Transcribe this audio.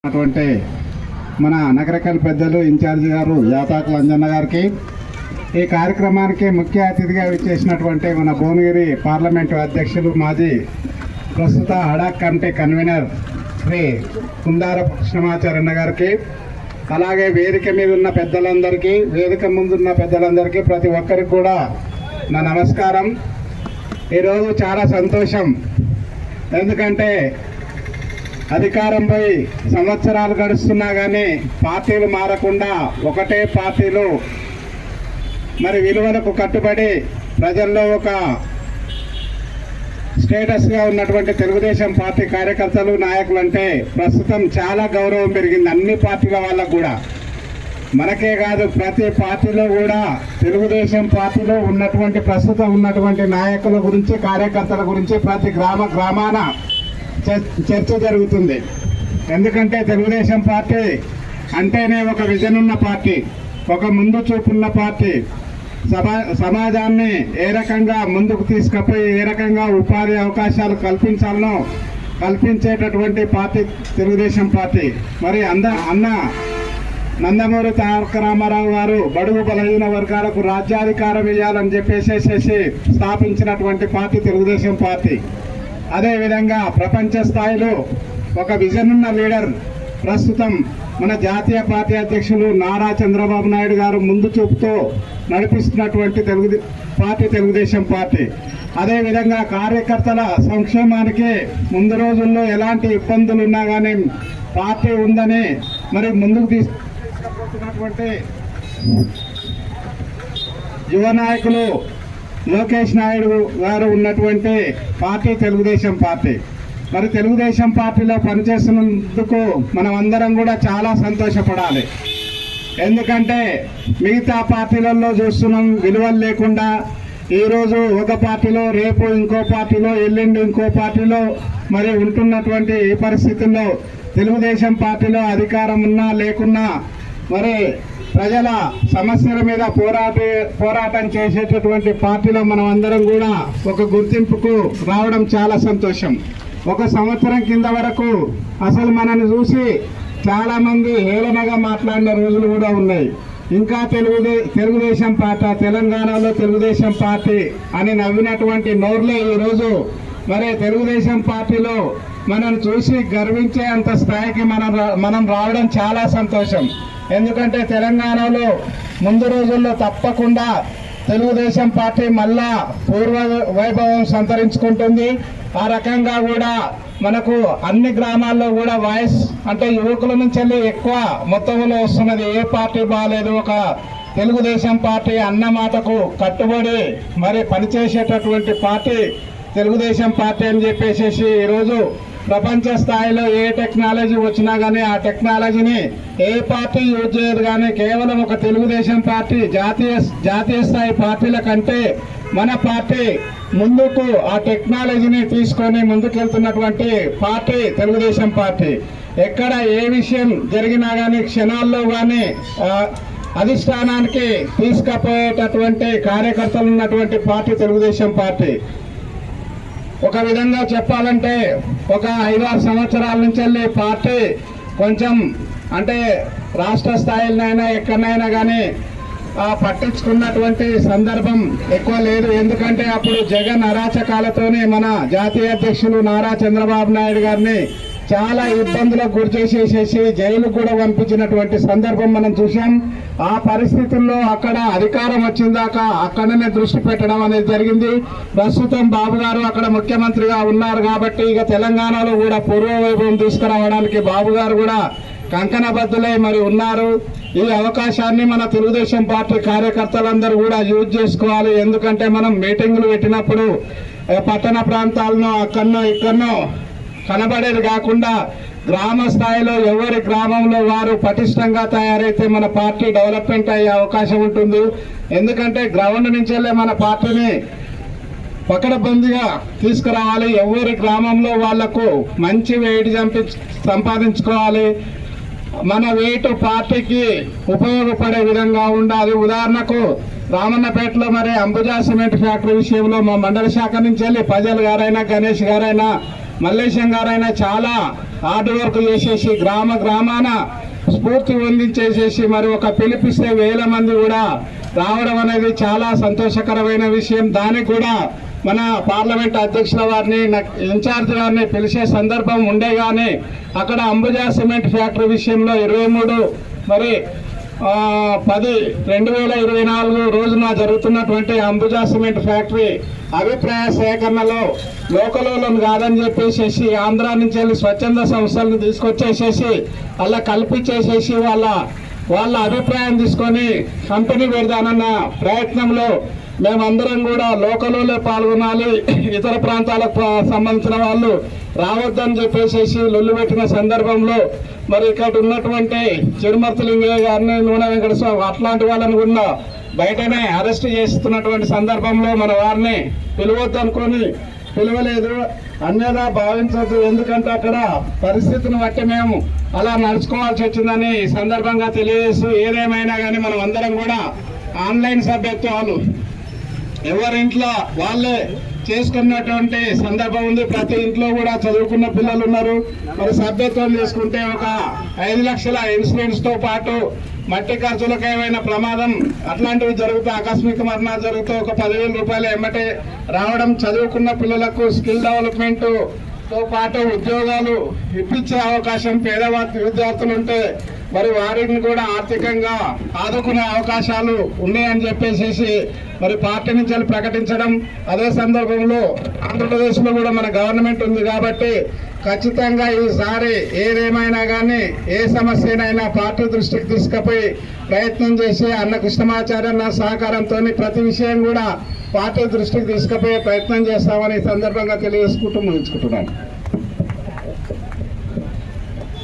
అటువంటి మన నగరకల్ పెద్దలు ఇన్ఛార్జి గారు యాతాకుల అంజన్న గారికి, ఈ కార్యక్రమానికి ముఖ్య అతిథిగా విచ్చేసినటువంటి మన భువనగిరి పార్లమెంటు అధ్యక్షులు మాజీ ప్రస్తుత హడాక్ కమిటీ కన్వీనర్ శ్రీ కుందార కృష్ణమాచారన్న గారికి, అలాగే వేదిక మీద ఉన్న పెద్దలందరికీ, వేదిక ముందున్న పెద్దలందరికీ, ప్రతి ఒక్కరికి కూడా నా నమస్కారం. ఈరోజు చాలా సంతోషం. ఎందుకంటే అధికారంపై సంవత్సరాలు గడుస్తున్నా కానీ పార్టీలు మారకుండా ఒకటే పార్టీలు మరి విలువలకు కట్టుబడి ప్రజల్లో ఒక స్టేటస్గా ఉన్నటువంటి తెలుగుదేశం పార్టీ కార్యకర్తలు, నాయకులు అంటే ప్రస్తుతం చాలా గౌరవం పెరిగింది అన్ని పార్టీల వాళ్ళకు కూడా. మనకే కాదు, ప్రతి పార్టీలో కూడా తెలుగుదేశం పార్టీలో ఉన్నటువంటి ప్రస్తుతం ఉన్నటువంటి నాయకుల గురించి, కార్యకర్తల గురించి ప్రతి గ్రామాన చర్చ జరుగుతుంది. ఎందుకంటే తెలుగుదేశం పార్టీ అంటేనే ఒక విజన్ ఉన్న పార్టీ, ఒక ముందు చూపున్న పార్టీ, సమాజాన్ని ఏ రకంగా ముందుకు తీసుకుపోయి ఏ రకంగా ఉపాధి అవకాశాలు కల్పించేటటువంటి పార్టీ తెలుగుదేశం పార్టీ. మరి అన్న నందమూరి తారక రామారావు గారు బడుగు బలహీన వర్గాలకు రాజ్యాధికారం ఇవ్వాలని చెప్పేసి స్థాపించినటువంటి పార్టీ తెలుగుదేశం పార్టీ. అదేవిధంగా ప్రపంచ స్థాయిలో ఒక విజన్ ఉన్న లీడర్ ప్రస్తుతం మన జాతీయ పార్టీ అధ్యక్షులు నారా చంద్రబాబు నాయుడు గారు ముందు చూపుతో నడిపిస్తున్నటువంటి తెలుగుదేశం పార్టీ. అదేవిధంగా కార్యకర్తల సంక్షేమానికి ముందు రోజుల్లో ఎలాంటి ఇబ్బందులు ఉన్నా కానీ పార్టీ ఉందని మరి ముందుకు తీసుకుపోతున్నటువంటి యువ నాయకులు లోకేష్ నాయుడు గారు ఉన్నటువంటి పార్టీ తెలుగుదేశం పార్టీ. మరి తెలుగుదేశం పార్టీలో పనిచేస్తున్నందుకు మనం అందరం కూడా చాలా సంతోషపడాలి. ఎందుకంటే మిగతా పార్టీలలో చూస్తున్నాం విలువలు లేకుండా ఈరోజు ఒక పార్టీలో, రేపు ఇంకో పార్టీలో, ఎల్లుండి ఇంకో పార్టీలో మరి ఉంటున్నటువంటి ఈ పరిస్థితుల్లో తెలుగుదేశం పార్టీలో అధికారం ఉన్నా లేకున్నా మరి ప్రజల సమస్యల మీద పోరాటం చేసేటటువంటి పార్టీలో మనం అందరం కూడా ఒక గుర్తింపుకు రావడం చాలా సంతోషం. ఒక సంవత్సరం కింద వరకు అసలు మనల్ని చూసి చాలామంది హేళనగా మాట్లాడిన రోజులు కూడా ఉన్నాయి. ఇంకా తెలుగుదేశం పార్టీ, తెలంగాణలో తెలుగుదేశం పార్టీ అని నవ్వినటువంటి నోర్లే ఈరోజు మరి తెలుగుదేశం పార్టీలో మనం చూసి గర్వించే అంత స్థాయికి మనం రావడం చాలా సంతోషం. ఎందుకంటే తెలంగాణలో ముందు రోజుల్లో తప్పకుండా తెలుగుదేశం పార్టీ మళ్ళా పూర్వ వైభవం సంతరించుకుంటుంది. ఆ రకంగా కూడా మనకు అన్ని గ్రామాల్లో కూడా వాయిస్ అంటే యువకుల నుంచి ఎక్కువ మొత్తంలో వస్తున్నది. ఏ పార్టీ బాగాలేదు, ఒక తెలుగుదేశం పార్టీ అన్న మాటకు కట్టుబడి మరి పనిచేసేటటువంటి పార్టీ తెలుగుదేశం పార్టీ అని చెప్పేసి ఈరోజు ప్రపంచ స్థాయిలో ఏ టెక్నాలజీ వచ్చినా కానీ ఆ టెక్నాలజీని ఏ పార్టీ యూజ్ చేయదు. కానీ కేవలం ఒక తెలుగుదేశం పార్టీ జాతీయ స్థాయి పార్టీల కంటే మన పార్టీ ముందుకు ఆ టెక్నాలజీని తీసుకొని ముందుకెళ్తున్నటువంటి పార్టీ తెలుగుదేశం పార్టీ. ఎక్కడ ఏ విషయం జరిగినా కానీ క్షణాల్లో కానీ అధిష్టానానికి తీసుకుపోయేటటువంటి కార్యకర్తలు ఉన్నటువంటి పార్టీ తెలుగుదేశం పార్టీ. ఒక విధంగా చెప్పాలంటే ఒక 5-6 సంవత్సరాల నుంచి వెళ్ళి పార్టీ కొంచెం అంటే రాష్ట్ర స్థాయిలోనైనా ఎక్కడైనా కానీ పట్టించుకున్నటువంటి సందర్భం ఎక్కువ లేదు. ఎందుకంటే అప్పుడు జగన్ అరాచకాలతోనే మన జాతీయ అధ్యక్షులు నారా చంద్రబాబు నాయుడు గారిని చాలా ఇబ్బందులకు గురి చేసేసి జైలుకు కూడా పంపించినటువంటి సందర్భం మనం చూసాం. ఆ పరిస్థితుల్లో అక్కడ అధికారం వచ్చిందాక అక్కడనే దృష్టి పెట్టడం అనేది జరిగింది. ప్రస్తుతం బాబు గారు అక్కడ ముఖ్యమంత్రిగా ఉన్నారు కాబట్టి ఇక తెలంగాణలో కూడా పూర్వవైభవం తీసుకురావడానికి బాబు గారు కూడా కంకణబద్దులై మరి ఉన్నారు. ఈ అవకాశాన్ని మన తెలుగుదేశం పార్టీ కార్యకర్తలందరూ కూడా యూజ్ చేసుకోవాలి. ఎందుకంటే మనం మీటింగులు పెట్టినప్పుడు పట్టణ ప్రాంతాలను అక్కడనో ఇక్కడనో కనబడేది కాకుండా గ్రామ స్థాయిలో ఎవరి గ్రామంలో వారు పటిష్టంగా తయారైతే మన పార్టీ డెవలప్మెంట్ అయ్యే అవకాశం ఉంటుంది. ఎందుకంటే గ్రౌండ్ నుంచి వెళ్ళే మన పార్టీని పకడ్బందీగా తీసుకురావాలి. ఎవరి గ్రామంలో వాళ్లకు మంచి వెయిట్ సంపాదించుకోవాలి. మన వెయిట్ పార్టీకి ఉపయోగపడే విధంగా ఉండాలి. ఉదాహరణకు రామన్నపేటలో మరి అంబుజా సిమెంట్ ఫ్యాక్టరీ విషయంలో మా మండల శాఖ నుంచి వెళ్ళి ప్రజలు గారైనా గణేష్ గారైనా మల్లేశం గారైనా చాలా హార్డ్ వర్క్ చేసేసి గ్రామాన స్ఫూర్తి పొందించేసేసి మరి ఒక పిలిపిస్తే 1000 మంది కూడా రావడం అనేది చాలా సంతోషకరమైన విషయం. దానికి కూడా మన పార్లమెంట్ అధ్యక్షుల వారిని ఇన్ఛార్జ్ గారిని పిలిచే సందర్భం ఉండే కానీ అక్కడ అంబుజా సిమెంట్ ఫ్యాక్టరీ విషయంలో 23 మరి 10/2024 రోజున జరుగుతున్నటువంటి అంబుజా సిమెంట్ ఫ్యాక్టరీ అభిప్రాయ సేకరణలో లోకలోలను కాదని చెప్పేసేసి ఆంధ్ర నుంచి వెళ్ళి స్వచ్ఛంద సంస్థలను తీసుకొచ్చేసేసి అలా కల్పించేసేసి వాళ్ళ అభిప్రాయం తీసుకొని కంపెనీ పెడదానన్న ప్రయత్నంలో మేమందరం కూడా లోకల్లో పాల్గొనాలి, ఇతర ప్రాంతాలకు సంబంధించిన వాళ్ళు రావద్దని చెప్పేసి లొల్లు పెట్టిన సందర్భంలో మరి ఇక్కడ ఉన్నటువంటి చిరుమర్తిలింగయ్య గారిని, నూనె వెంకటస్వామి అట్లాంటి వాళ్ళని కూడా బయటనే అరెస్ట్ చేస్తున్నటువంటి సందర్భంలో మన వారిని పిలవద్దు అనుకొని పిలవలేదు. అన్యదా భావించద్దు, ఎందుకంటే అక్కడ పరిస్థితిని బట్టి మేము అలా నడుచుకోవాల్సి వచ్చిందని సందర్భంగా తెలియజేస్తూ, ఏదేమైనా కానీ మనం అందరం కూడా ఆన్లైన్ సభ్యత్వాలు ఎవరింట్లో వాళ్ళే చేసుకున్నటువంటి సందర్భం ఉంది. ప్రతి ఇంట్లో కూడా చదువుకున్న పిల్లలు ఉన్నారు. మరి సభ్యత్వం చేసుకుంటే ఒక 5 లక్షల ఇన్సూరెన్స్ తో పాటు మట్టి ఖర్చులకు ఏమైనా ప్రమాదం అట్లాంటివి జరిగితే, ఆకస్మిక మరణాలు జరిగితే ఒక 10,000 రూపాయలు ఎమ్మటే రావడం, చదువుకున్న పిల్లలకు స్కిల్ డెవలప్మెంట్ తో పాటు ఉద్యోగాలు ఇప్పించే అవకాశం పేదవారి విద్యార్థులు ఉంటే మరి వారిని కూడా ఆర్థికంగా ఆదుకునే అవకాశాలు ఉన్నాయని చెప్పేసి మరి పార్టీ నుంచి ప్రకటించడం. అదే సందర్భంలో ఆంధ్రప్రదేశ్లో కూడా మన గవర్నమెంట్ ఉంది కాబట్టి ఖచ్చితంగా ఈసారి ఏదేమైనా కానీ ఏ సమస్యనైనా పార్టీ దృష్టికి తీసుకుపోయి ప్రయత్నం చేసి అన్న కృష్ణమాచార్య సహకారంతో ప్రతి విషయం కూడా పార్టీ దృష్టికి తీసుకుపోయే ప్రయత్నం చేస్తామని సందర్భంగా తెలియజేసుకుంటూ ముగించుకుంటున్నాను.